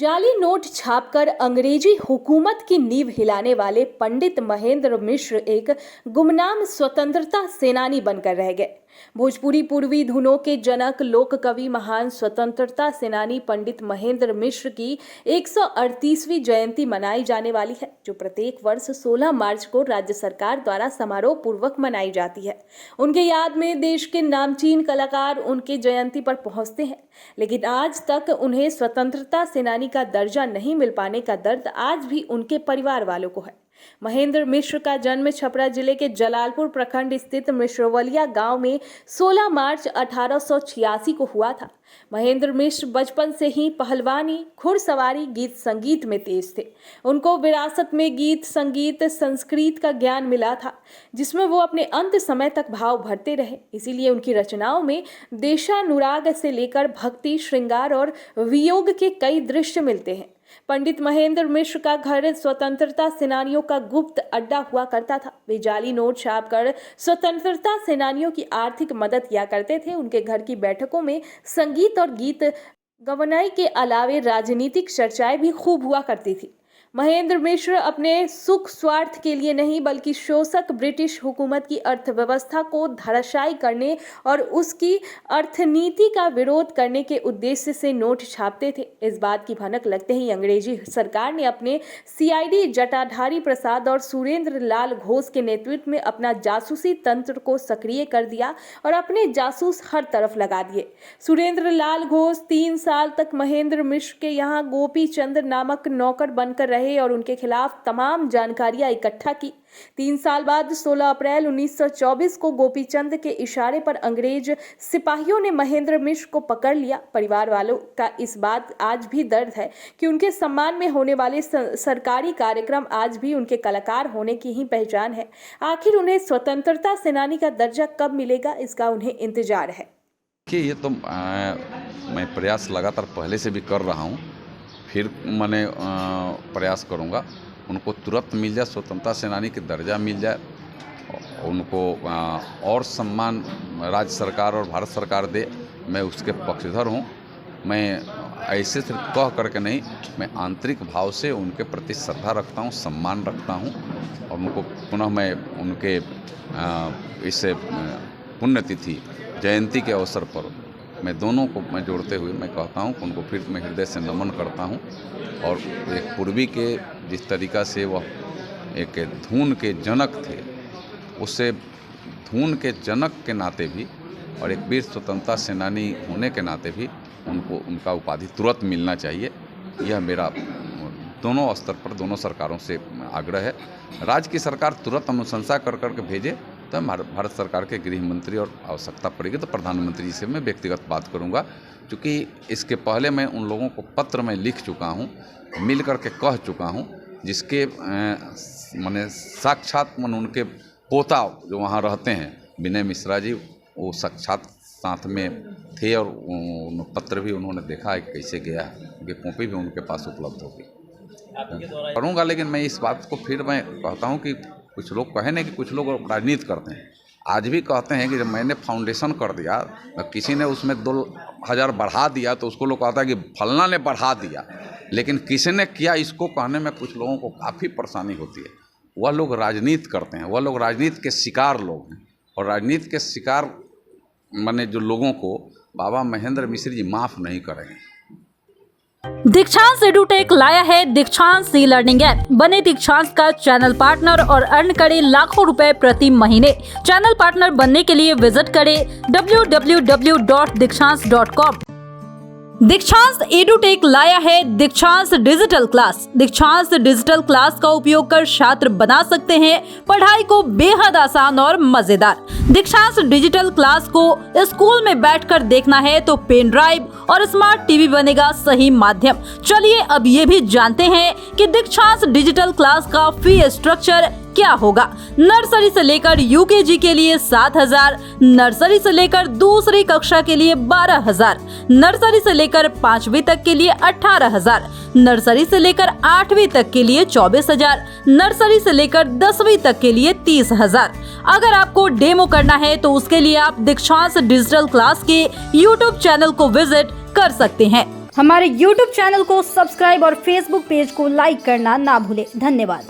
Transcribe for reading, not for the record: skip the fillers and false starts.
जाली नोट छापकर अंग्रेजी हुकूमत की नींव हिलाने वाले पंडित महेंद्र मिश्र एक गुमनाम स्वतंत्रता सेनानी बनकर रह गए। भोजपुरी पूर्वी धुनों के जनक लोक कवि महान स्वतंत्रता सेनानी पंडित महेंद्र मिश्र की 138वीं जयंती मनाई जाने वाली है, जो प्रत्येक वर्ष 16 मार्च को राज्य सरकार द्वारा समारोह पूर्वक मनाई जाती है। उनके याद में देश के नामचीन कलाकार उनके जयंती पर पहुंचते हैं, लेकिन आज तक उन्हें स्वतंत्रता सेनानी का दर्जा नहीं मिल पाने का दर्द आज भी उनके परिवार वालों को है। महेंद्र मिश्र का जन्म छपरा जिले के जलालपुर प्रखंड स्थित मिश्रवलिया गांव में 16 मार्च 1886 को हुआ था। महेंद्र मिश्र बचपन से ही पहलवानी, घुड़सवारी, गीत संगीत में तेज थे। उनको विरासत में गीत संगीत संस्कृत का ज्ञान मिला था, जिसमें वो अपने अंत समय तक भाव भरते रहे। इसीलिए उनकी रचनाओं में देशानुराग से लेकर भक्ति, श्रृंगार और वियोग के कई दृश्य मिलते हैं। पंडित महेंद्र मिश्र का घर स्वतंत्रता सेनानियों का गुप्त अड्डा हुआ करता था। वे जाली नोट छापकर स्वतंत्रता सेनानियों की आर्थिक मदद किया करते थे। उनके घर की बैठकों में संगीत और गीत गवनाई के अलावे राजनीतिक चर्चाएं भी खूब हुआ करती थी। महेंद्र मिश्र अपने सुख स्वार्थ के लिए नहीं, बल्कि शोषक ब्रिटिश हुकूमत की अर्थव्यवस्था को धराशायी करने और उसकी अर्थनीति का विरोध करने के उद्देश्य से नोट छापते थे। इस बात की भनक लगते ही अंग्रेजी सरकार ने अपने सीआईडी जटाधारी प्रसाद और सुरेंद्र लाल घोष के नेतृत्व में अपना जासूसी तंत्र को सक्रिय कर दिया और अपने जासूस हर तरफ लगा दिए। सुरेंद्र लाल घोष 3 साल तक महेंद्र मिश्र के यहाँ गोपी चंद नामक नौकर बनकर और उनके खिलाफ तमाम जानकारियां इकट्ठा की। 3 साल बाद 16 अप्रैल 1924 को गोपीचंद के इशारे पर अंग्रेज सिपाहियों ने महेंद्र मिश्र को पकड़ लिया। परिवार वालों का इस बात आज भी दर्द है कि उनके सम्मान में होने वाले सरकारी कार्यक्रम आज भी उनके कलाकार होने की ही पहचान है। आखिर उन्हें स्वतंत्रता सेनानी का दर्जा कब मिलेगा, इसका उन्हें इंतजार है। ये तो मैं प्रयास लगातार पहले से भी कर रहा हूँ, फिर मैंने प्रयास करूंगा उनको तुरंत मिल जाए, स्वतंत्रता सेनानी की दर्जा मिल जाए, उनको और सम्मान राज्य सरकार और भारत सरकार दे। मैं उसके पक्षधर हूं। मैं ऐसे सिर्फ कह करके नहीं, मैं आंतरिक भाव से उनके प्रति श्रद्धा रखता हूं, सम्मान रखता हूं और उनको पुनः मैं उनके इस पुण्यतिथि जयंती के अवसर पर मैं दोनों को मैं जोड़ते हुए मैं कहता हूं कि उनको फिर मैं हृदय से नमन करता हूं। और एक पूर्वी के जिस तरीक़ा से वह एक धुन के जनक थे, उससे धुन के जनक के नाते भी और एक वीर स्वतंत्रता सेनानी होने के नाते भी उनको उनका उपाधि तुरंत मिलना चाहिए। यह मेरा दोनों स्तर पर दोनों सरकारों से आग्रह है। राज्य की सरकार तुरंत अनुशंसा कर करके भेजे तो भारत सरकार के गृह मंत्री और आवश्यकता पड़ेगी तो प्रधानमंत्री जी से मैं व्यक्तिगत बात करूंगा, क्योंकि इसके पहले मैं उन लोगों को पत्र में लिख चुका हूं, मिल करके कह चुका हूं, जिसके माने साक्षात मन उनके पोता जो वहां रहते हैं विनय मिश्रा जी, वो साक्षात साथ में थे और पत्र भी उन्होंने देखा है कैसे गया है, उनकी कॉपी भी उनके पास उपलब्ध होगी। करूँगा, लेकिन मैं इस बात को फिर मैं कहता हूँ कि कुछ लोग कहे नहीं कि कुछ लोग राजनीति करते हैं। आज भी कहते हैं कि जब मैंने फाउंडेशन कर दिया, किसी ने उसमें 2000 बढ़ा दिया तो उसको लोग कहता है कि फलना ने बढ़ा दिया, लेकिन किसी ने किया, इसको कहने में कुछ लोगों को काफ़ी परेशानी होती है। वह लोग राजनीति करते हैं, वह लोग राजनीति के शिकार लोग हैं और राजनीति के शिकार माने जो लोगों को बाबा महेंद्र मिश्र जी माफ़ नहीं करेंगे। दीक्षांत एडुटेक लाया है दीक्षांत ई लर्निंग ऐप। बने दीक्षांत का चैनल पार्टनर और अर्न करें लाखों रुपए प्रति महीने। चैनल पार्टनर बनने के लिए विजिट करें www.dikshans.com। दीक्षांत एडुटेक लाया है दीक्षांत डिजिटल क्लास। दीक्षांत डिजिटल क्लास का उपयोग कर छात्र बना सकते हैं पढ़ाई को बेहद आसान और मजेदार। दीक्षांत डिजिटल क्लास को स्कूल में बैठकर देखना है तो पेन ड्राइव और स्मार्ट टीवी बनेगा सही माध्यम। चलिए अब ये भी जानते हैं कि दीक्षांत डिजिटल क्लास का फी स्ट्रक्चर क्या होगा। नर्सरी से लेकर यूकेजी के लिए 7,000, नर्सरी से लेकर दूसरी कक्षा के लिए 12,000, नर्सरी से लेकर 5वीं तक के लिए 18,000, नर्सरी से लेकर 8वीं तक के लिए 24,000, नर्सरी से लेकर 10वीं तक के लिए 30,000। अगर आपको डेमो करना है तो उसके लिए आप दीक्षांत डिजिटल क्लास के YouTube चैनल को विजिट कर सकते हैं। हमारे YouTube चैनल को सब्सक्राइब और Facebook पेज को लाइक करना ना भूलें। धन्यवाद।